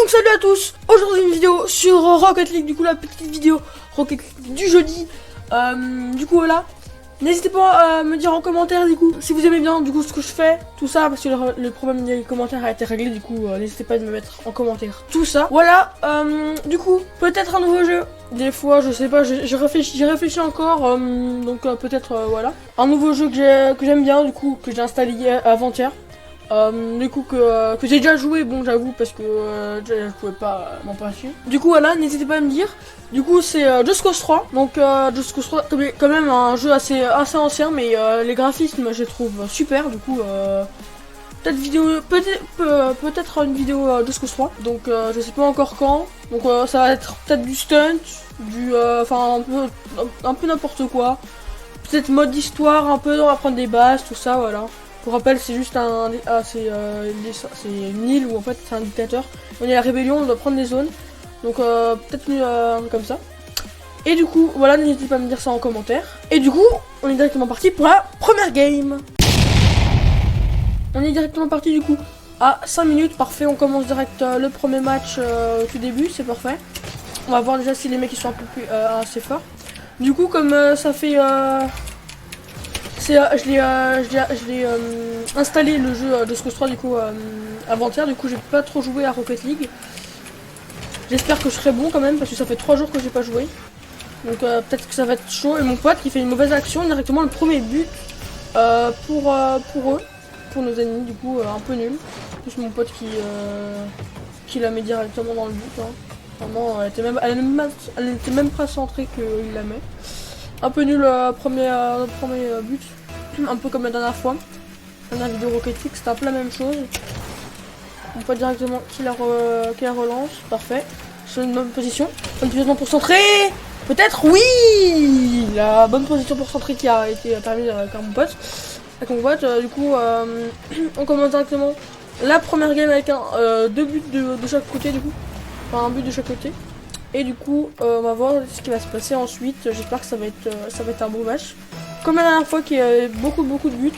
Donc salut à tous, aujourd'hui une vidéo sur Rocket League, du coup la petite vidéo Rocket League du jeudi. Du coup voilà, n'hésitez pas à me dire en commentaire du coup si vous aimez bien du coup ce que je fais, tout ça, parce que le problème des commentaires a été réglé, du coup n'hésitez pas à me mettre en commentaire tout ça. Voilà, du coup peut-être un nouveau jeu, des fois je sais pas, j'ai réfléchi encore, donc peut-être voilà. Un nouveau jeu que j'aime bien, du coup que j'ai installé avant-hier. Du coup que j'ai déjà joué, bon j'avoue, parce que je pouvais pas m'en passer. Du coup voilà, n'hésitez pas à me dire. Du coup c'est Just Cause 3. Donc Just Cause 3 quand même un jeu assez ancien, mais les graphismes je les trouve super. Du coup peut-être une vidéo Just Cause 3. Donc je sais pas encore quand. Donc ça va être peut-être du stunt, enfin un peu n'importe quoi. Peut-être mode histoire, un peu, on va prendre des bases, tout ça, voilà. Pour rappel, c'est juste c'est une île où en fait c'est un dictateur. On est à la rébellion, on doit prendre des zones. Donc peut-être comme ça. Et du coup, voilà, n'hésitez pas à me dire ça en commentaire. Et du coup, on est directement parti pour la première game. On est directement parti du coup à 5 minutes, parfait. On commence direct le premier match au tout début, c'est parfait. On va voir déjà si les mecs ils sont un peu plus assez forts. Du coup, comme ça fait je l'ai installé le jeu de Just Cause 3 du coup avant-hier, du coup j'ai pas trop joué à Rocket League. J'espère que je serai bon quand même parce que ça fait 3 jours que j'ai pas joué. Donc peut-être que ça va être chaud. Et mon pote qui fait une mauvaise action, directement le premier but pour eux, pour nos ennemis, du coup un peu nul. Plus mon pote qui la met directement dans le but. Hein. Vraiment, elle était même pas centrée qu'il la met. Un peu nul premier but, un peu comme la dernière fois. La dernière vidéo Rocket League, c'était un peu la même chose. On peut directement qui la relance, parfait. C'est une bonne position. Bonne position pour centrer. Peut-être, oui. La bonne position pour centrer qui a été permise avec mon pote. Du coup, on commence directement la première game avec deux buts de chaque côté du coup. Enfin un but de chaque côté. Et du coup, on va voir ce qui va se passer ensuite. J'espère que ça va être un beau match. Comme la dernière fois, qu'il y a beaucoup de buts.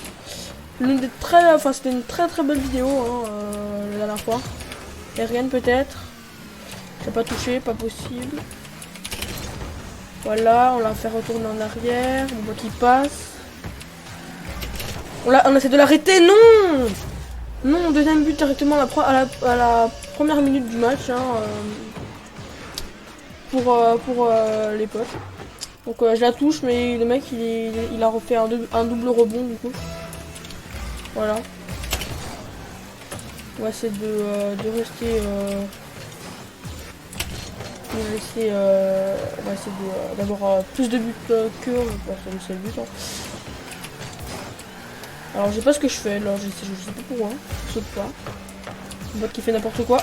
C'était une très belle vidéo hein, la dernière fois. Aérienne peut-être. J'ai pas touché, pas possible. Voilà, on l'a fait retourner en arrière. On voit qu'il passe. On essaie de l'arrêter, non. Non, deuxième but directement à la première minute du match. Hein, pour les potes. Donc je la touche, mais le mec il a refait un double rebond du coup. Voilà. On va essayer de rester. On va essayer d'avoir plus de buts que c'est le but. Hein. Alors je sais pas ce que je fais là, je sais pas pourquoi. Je saute pas. Le bot qui fait n'importe quoi.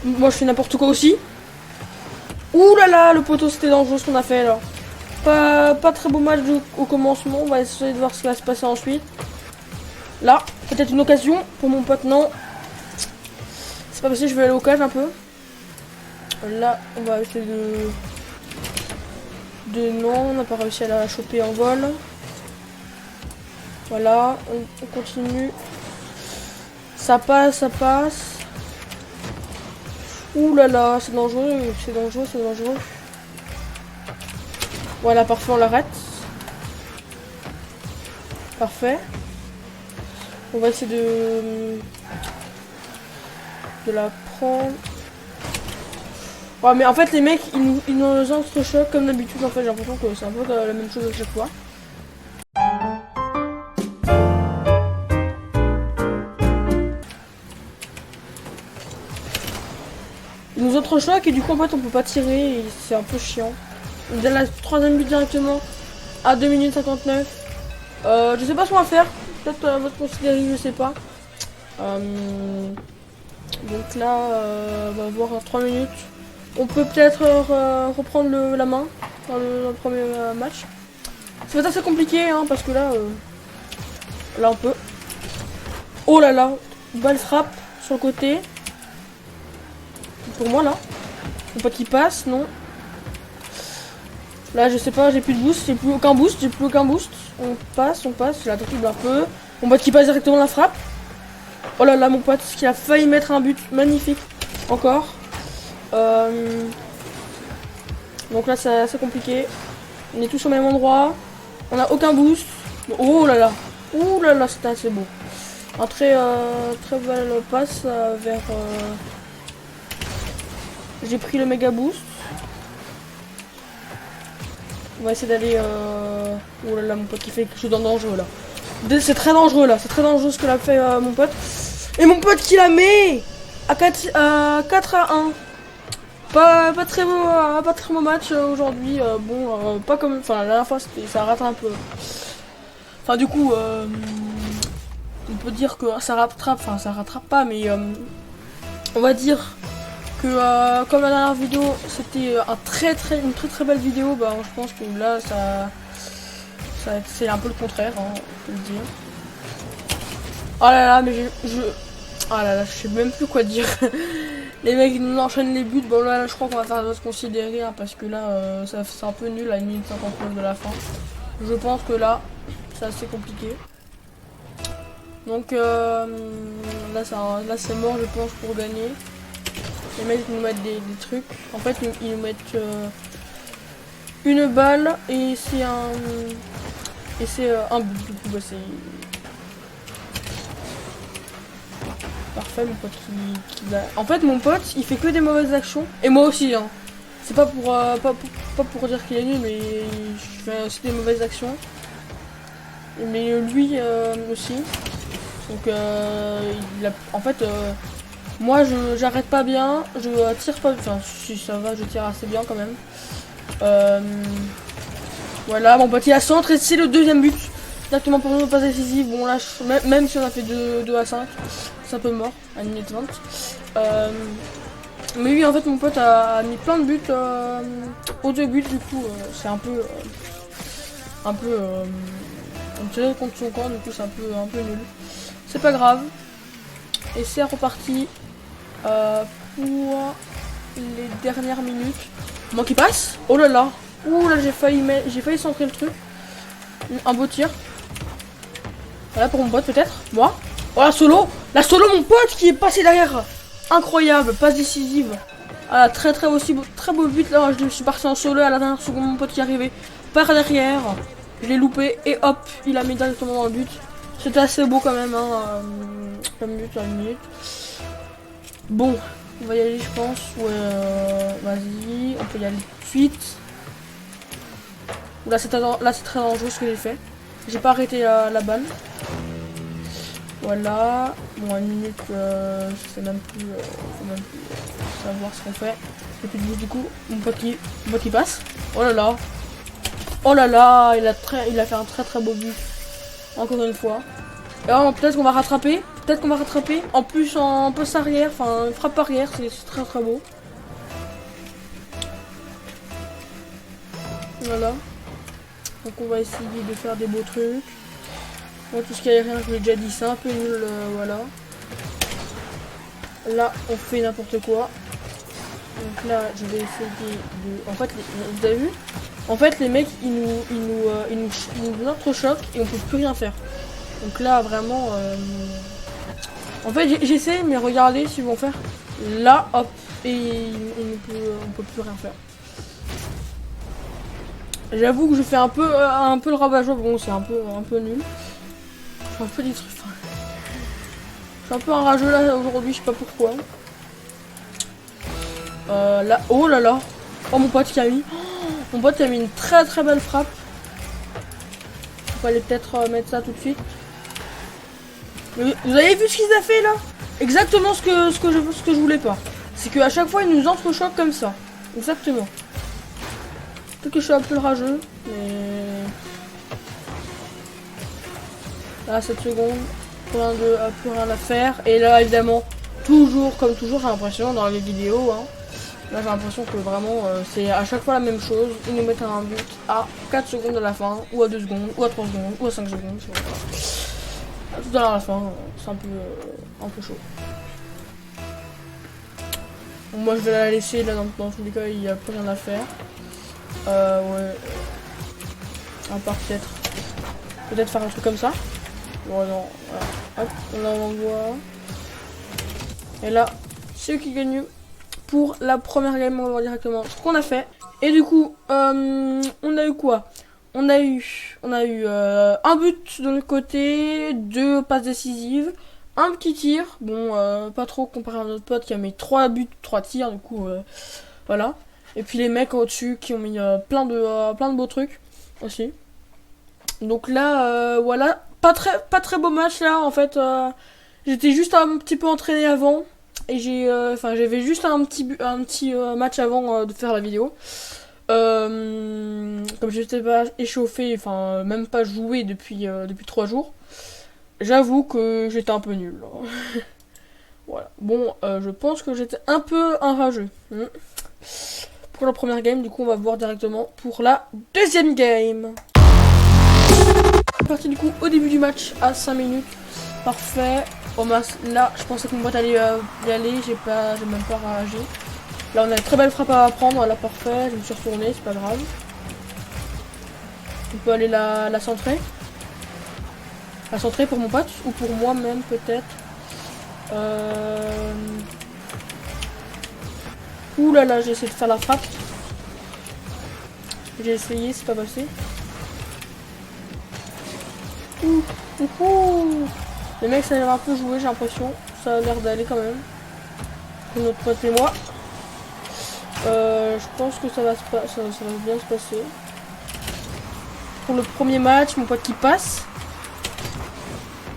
Moi je fais n'importe quoi aussi. Ouh là là, le poteau c'était dangereux ce qu'on a fait là. Pas très beau match au commencement, on va essayer de voir ce qui va se passer ensuite. Là, peut-être une occasion pour mon pote, non. C'est pas possible, je vais aller au cage un peu. Là, on va essayer non, on n'a pas réussi à la choper en vol. Voilà, on continue. Ça passe. Ouh là là, c'est dangereux. Voilà, parfait, on l'arrête. Parfait. On va essayer de la prendre. Ouais, mais en fait, les mecs, ils nous entrechoquent comme d'habitude. En fait, j'ai l'impression que c'est un peu la même chose à chaque fois. Ils nous entrechoquent et du coup, en fait, on peut pas tirer. Et c'est un peu chiant. On donne la troisième but directement à 2 minutes 59. Je sais pas ce qu'on va faire. Peut-être votre considérer, je sais pas. Donc là, on va voir 3 minutes. On peut peut-être reprendre la main dans le premier match. Ça va être assez compliqué hein, parce que là, on peut. Oh là là, balle frappe sur le côté. Pour moi là. Faut pas qu'il passe, non. Là je sais pas, j'ai plus de boost, j'ai plus aucun boost. On passe, j'ai la tortue un peu. Mon pote qui passe directement la frappe. Oh là là, mon pote qui a failli mettre un but magnifique. Encore. Donc là c'est assez compliqué. On est tous au même endroit. On a aucun boost. Oh là là. Ouh là là, c'était assez beau. Un très belle passe vers... J'ai pris le méga boost. On va essayer d'aller... Oh là là, mon pote qui fait quelque chose de dangereux là. C'est très dangereux là. C'est très dangereux ce que l'a fait mon pote. Et mon pote qui la met à 4 à 1. Pas très beau match aujourd'hui. Bon, pas comme... Enfin, la dernière fois, ça rate un peu. Enfin, du coup, on peut dire que ça rattrape. Enfin, ça rattrape pas, mais on va dire que comme la dernière vidéo, c'était une très belle vidéo. Bah, je pense que là, c'est un peu le contraire, hein, on peut le dire. Oh là là, mais ah là là, je sais même plus quoi dire. Les mecs nous enchaînent les buts. Bon là je crois qu'on va faire se considérer hein, parce que là c'est un peu nul à 1 minute 59 de la fin. Je pense que là c'est assez compliqué. Donc là c'est mort je pense pour gagner. Les mecs nous mettent des trucs. En fait ils nous mettent une balle et c'est un but du coup bah, c'est parfait mon pote qui a... En fait mon pote il fait que des mauvaises actions. Et moi aussi hein. C'est pas pour dire qu'il est nul mais je fais aussi des mauvaises actions. Mais lui aussi. Donc il a... En fait moi j'arrête pas bien. Je tire pas... Enfin si ça va je tire assez bien quand même. Voilà mon pote il a centre et c'est le deuxième but. Directement pour nous pas décisif. Bon là même si on a fait 2 à 5. C'est un peu mort à 1 minute 20. Mais oui en fait mon pote a mis plein de buts aux 2 buts du coup c'est un peu on tirait contre son camp du coup c'est un peu nul. C'est pas grave. Et c'est reparti pour les dernières minutes. Moi qui passe. Oh là là. Ouh là j'ai failli centrer le truc. Un beau tir. Voilà pour mon pote peut-être. Moi. Oh la solo mon pote qui est passé derrière. Incroyable, passe décisive. Ah très beau but là, je suis parti en solo à la dernière seconde, mon pote qui est arrivé par derrière. Je l'ai loupé et hop, il a mis directement dans le but. C'était assez beau quand même hein, comme but à 1 minute. Bon, on va y aller je pense. Ouais, vas-y, on peut y aller tout de suite. Là c'est très dangereux ce que j'ai fait. J'ai pas arrêté la balle. Voilà, bon à 1 minute, je sais même plus, faut même plus savoir ce qu'on fait. Et puis du coup, mon pote qui passe. Oh là là, il a fait un très beau but. Encore une fois. Et alors, peut-être qu'on va rattraper. En plus en passe arrière, enfin une frappe arrière, c'est très beau. Voilà. Donc on va essayer de faire des beaux trucs. Moi, tout ce qui est aérien, je l'ai déjà dit, c'est un peu nul, voilà. Là, on fait n'importe quoi. Donc là, je vais essayer de... En fait, vous avez vu? En fait, les mecs, ils nous entrechoquent et on peut plus rien faire. Donc là, vraiment... En fait, j'essaie, mais regardez ce qu'ils vont faire. Là, hop, et on peut plus rien faire. J'avoue que je fais un peu le rabat-joie. Bon, c'est un peu nul. Je fais des trucs. Je suis un peu enrageux là aujourd'hui, je sais pas pourquoi. Là, oh là là. Oh mon pote qui a mis. Mon pote qui a mis une très belle frappe. On va aller peut-être mettre ça tout de suite. Mais vous avez vu ce qu'il a fait là? Exactement ce que je voulais pas. C'est qu'à chaque fois il nous entrechoque comme ça. Exactement. Peut-être que je suis un peu rageux, mais... Là, 7 secondes, plus rien à faire. Et là, évidemment, comme toujours, j'ai l'impression dans les vidéos, hein, là, j'ai l'impression que vraiment, c'est à chaque fois la même chose. Ils nous mettent un but à 4 secondes à la fin, ou à 2 secondes, ou à 3 secondes, ou à 5 secondes. Tout à la fin, c'est un peu chaud. Bon, moi, je vais la laisser, là, dans tous les cas, il n'y a plus rien à faire. Ouais. À part peut-être faire un truc comme ça. Bon non, voilà. Hop, on l'envoie. Et là, ceux qui gagnent pour la première game. On va voir directement ce qu'on a fait. Et du coup, on a eu quoi? On a eu un but de l'autre côté, 2 passes décisives, un petit tir. Bon, pas trop comparé à notre pote qui a mis 3 buts, 3 tirs, du coup, voilà. Et puis les mecs au-dessus qui ont mis plein de beaux trucs aussi. Donc là, voilà, pas très beau match là, en fait. J'étais juste un petit peu entraîné avant. Et j'avais juste un petit match avant de faire la vidéo. Comme j'étais pas échauffé, enfin même pas joué depuis 3 jours, j'avoue que j'étais un peu nul. Voilà. Bon, je pense que j'étais un peu enrageux. Pour la première game, du coup on va voir directement pour la deuxième game. Parti du coup au début du match à 5 minutes. Parfait. Bon, là je pensais que mon boîte allait y aller, j'ai même pas réagi. Là on a une très belle frappe à prendre, là parfait, je me suis retourné, c'est pas grave. On peut aller la centrer. La centrer pour mon pote, ou pour moi même peut-être. Ouh là là, j'ai essayé de faire la frappe. J'ai essayé, c'est pas passé. Les mecs ça a l'air un peu joué, j'ai l'impression. Ça a l'air d'aller quand même. Pour notre pote et moi. Je pense que ça va bien se passer. Pour le premier match, mon pote qui passe.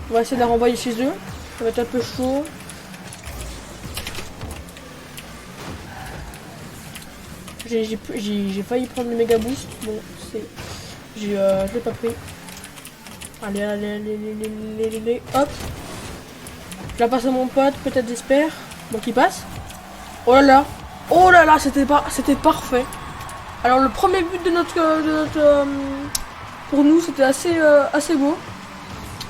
On va essayer de la renvoyer chez eux. Ça va être un peu chaud. J'ai failli prendre le méga boost. Bon, je l'ai pas pris. Allez, hop. Je la passe à mon pote, peut-être j'espère. Bon, qui passe. Oh là là, c'était parfait. Alors le premier but de notre pour nous, c'était assez beau.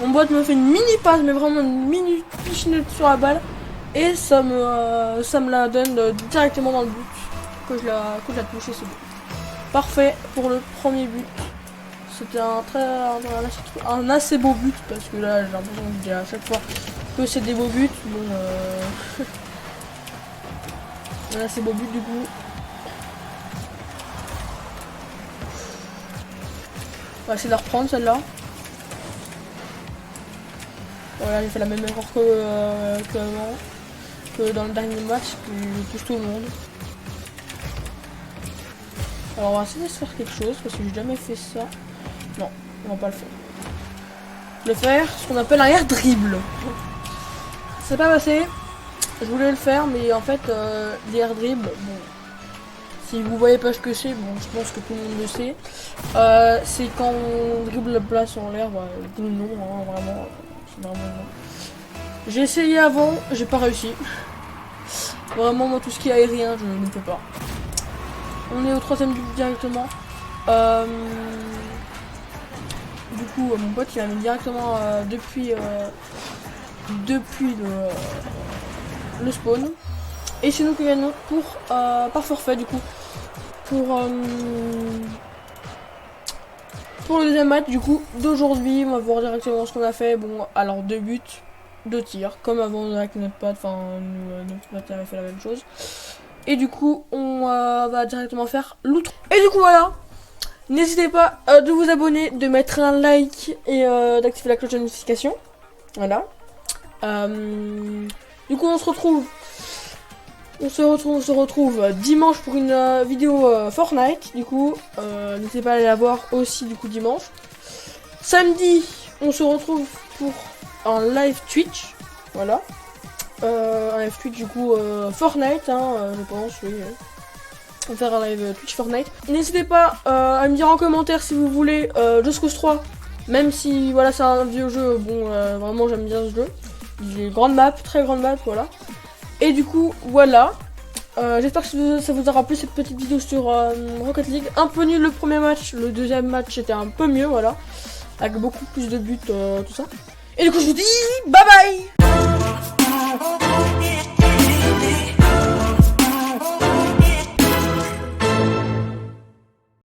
Mon bot me fait une mini passe, mais vraiment une mini pichenette sur la balle, et ça me la donne directement dans le but que je la touché, c'est bon. Parfait pour le premier but. C'était un assez beau but, parce que là j'ai l'impression que je dis à chaque fois que c'est des beaux buts. Bon, un assez beau but du coup. On va essayer de la reprendre celle-là. Voilà, j'ai fait la même erreur qu'avant, que dans le dernier match, que je touche tout le monde. Alors on va essayer de se faire quelque chose, parce que j'ai jamais fait ça. Non, on va pas le faire. Le faire, ce qu'on appelle un air dribble. C'est pas passé. Je voulais le faire, mais en fait, des air dribble, bon, si vous voyez pas ce que c'est, bon, je pense que tout le monde le sait. C'est quand on dribble la place en l'air, bah, tout le nom, hein, vraiment. J'ai essayé avant, j'ai pas réussi. Vraiment, moi, tout ce qui est aérien, je ne peux pas. On est au 3ème but directement. Du coup, mon pote, il a mis directement depuis le spawn. Et c'est nous qui gagnons par forfait, du coup. Pour le deuxième match, du coup, d'aujourd'hui, on va voir directement ce qu'on a fait. Bon, alors 2 buts, 2 tirs, comme avant avec notre pote. Enfin, notre pote avait fait la même chose. Et du coup, on va directement faire l'outre. Et du coup, voilà. N'hésitez pas de vous abonner, de mettre un like et d'activer la cloche de notification. Voilà. Du coup, on se retrouve dimanche pour une vidéo Fortnite. Du coup, n'hésitez pas à aller la voir aussi du coup dimanche. Samedi, on se retrouve pour un live Twitch. Voilà. Un live Twitch du coup Fortnite, hein, je pense, oui. On va faire un live Twitch Fortnite. N'hésitez pas à me dire en commentaire si vous voulez Just Cause 3. Même si voilà, c'est un vieux jeu, bon, vraiment j'aime bien ce jeu. Il est grande map, très grande map, voilà. Et du coup, voilà. J'espère que ça vous aura plu cette petite vidéo sur Rocket League. Un peu nul le premier match, le deuxième match était un peu mieux, voilà. Avec beaucoup plus de buts, tout ça. Et du coup, je vous dis bye bye.